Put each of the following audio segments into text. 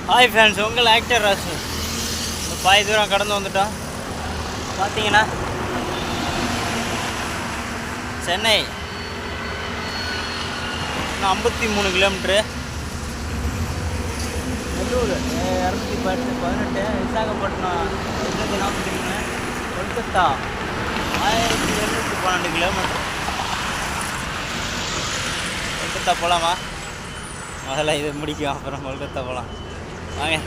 Hi friends, உங்கள் actor Rasu. பாதி தூரம் கடந்து வந்துட்டோம். பார்த்தீங்கன்னா சென்னை இன்னும் 53 கிலோமீட்ரு. நெல்லூர் 218, விசாகப்பட்டினம் 243, கொல்கத்தா 1712 கிலோமீட்டர். கொல்கத்தா போகலாமா? முதல்ல இது முடிக்கும், அப்புறம் கொல்கத்தா போகலாம். வாங்க.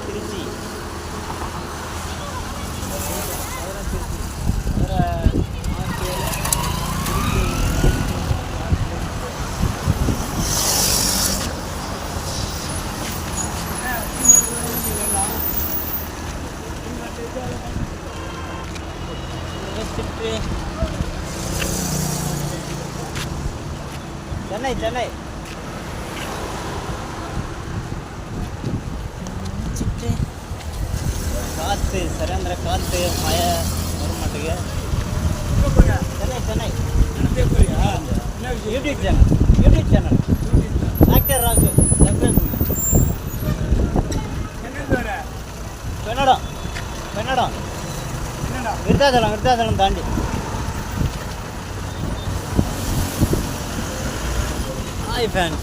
திருச்சி சென்னை சென்னை காற்று சரியாந்திர காற்று மழை வர மாட்டேங்க. Chennai Chennai YouTube channel actor Rasu. பெண்ணடம் விருத்தாச்சலம் தாண்டி. ஹாய் ஃபேன்,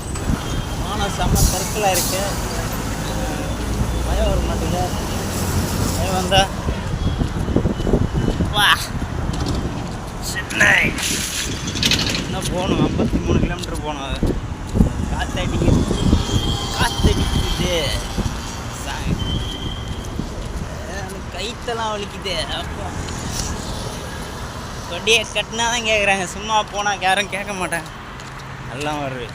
வானம் செம்ம சர்க்கிளாக இருக்கு. மழை வர மாட்டேங்க. மழை வந்தா வா சென்னை இன்னும் போகணும். 53 கிலோமீட்டர் போகணும். காற்றடிக்குது. கைத்தெல்லாம் வலிக்குது. அப்போ கொடியை கட்டினா தான் கேட்குறாங்க, சும்மா போனால் யாரும் கேட்க மாட்டாங்க. எல்லாம் வருது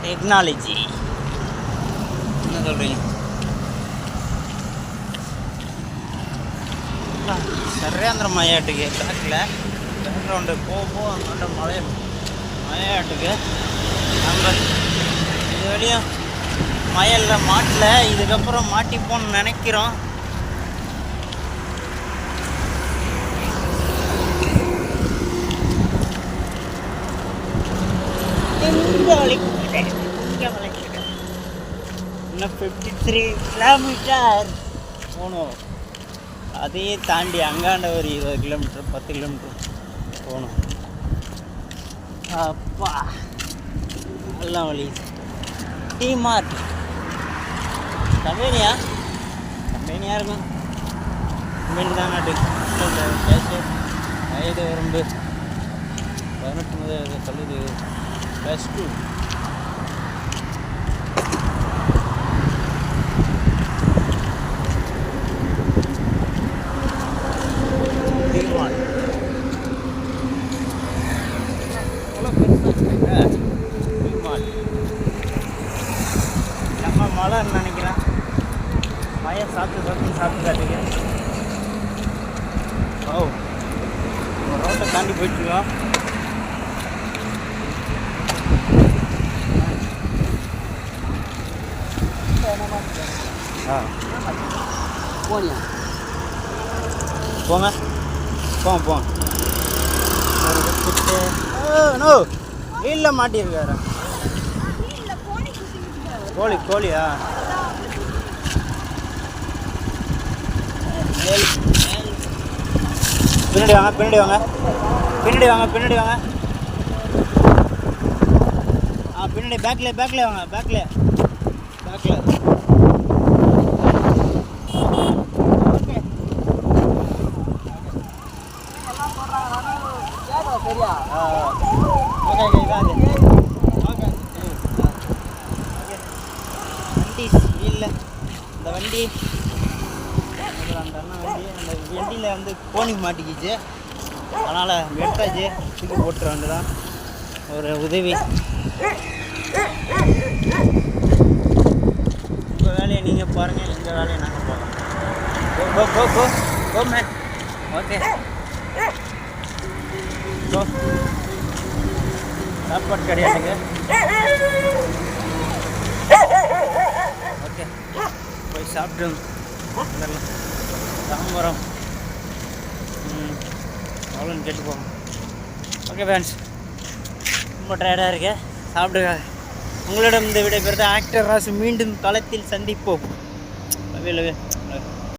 டெக்னாலஜி. என்ன சொல்கிறீங்க? சரியாந்திர மழையாட்டுக்கு பேக்ரவுண்டு போக அந்த மழையாட்டுக்கு நம்ம இது வரையும் மழையில் மாட்டல. இதுக்கப்புறம் மாட்டிப்போன்னு நினைக்கிறோம். இன்னும் 53 கிலோமீட்டர் போகணும். அதையே தாண்டி அங்காண்ட ஒரு 20 கிலோமீட்டர் 10 கிலோமீட்டர் போகணும். அப்பா எல்லாம் வழி. டிமார்ட் கம்பெனியாக இருக்கும். கம்பெனி தான் நாட்டு கேஷு வயது வரம்பு 18 முதல் கல்லூரி +2. நம்ம மழைன்னு நினைக்கிறேன். மழையை சாப்பிட்டு காட்டுங்க. ஓ, ரோட்டை தாண்டி போயிட்டுருக்கோம். போங்க. நோ வீட்டில் மாட்டியிருக்காரு. கோழியா? பின்னாடி வாங்க. பின்னாடி பேக்கில் வாங்க. பேக்கில் இந்த வண்டி அந்த வண்டியில் வந்து கோணி மாட்டிக்கிச்சு. அதனால் வெட்டாச்சு, தூக்கி போட்டுற வேண்டியதான். ஒரு உதவி. உங்கள் வேலையை நீங்கள் பாருங்கள், எங்கள் வேலையை நாங்கள் பார்க்கலாம். Go man. ஓகே, சாப்பாடு கிடையாதுங்க. ஓகே, போய் சாப்பிட்டு தாம்பரம் எவ்வளோன்னு கேட்டு போவோம். ஓகே ஃப்ரெண்ட்ஸ், ரொம்ப டயர்டாக இருக்கேன், சாப்பிடுங்க. உங்களிடம் இந்த விடைபெறுது ஆக்டர் ராசு. மீண்டும் களத்தில் சந்திப்போம்.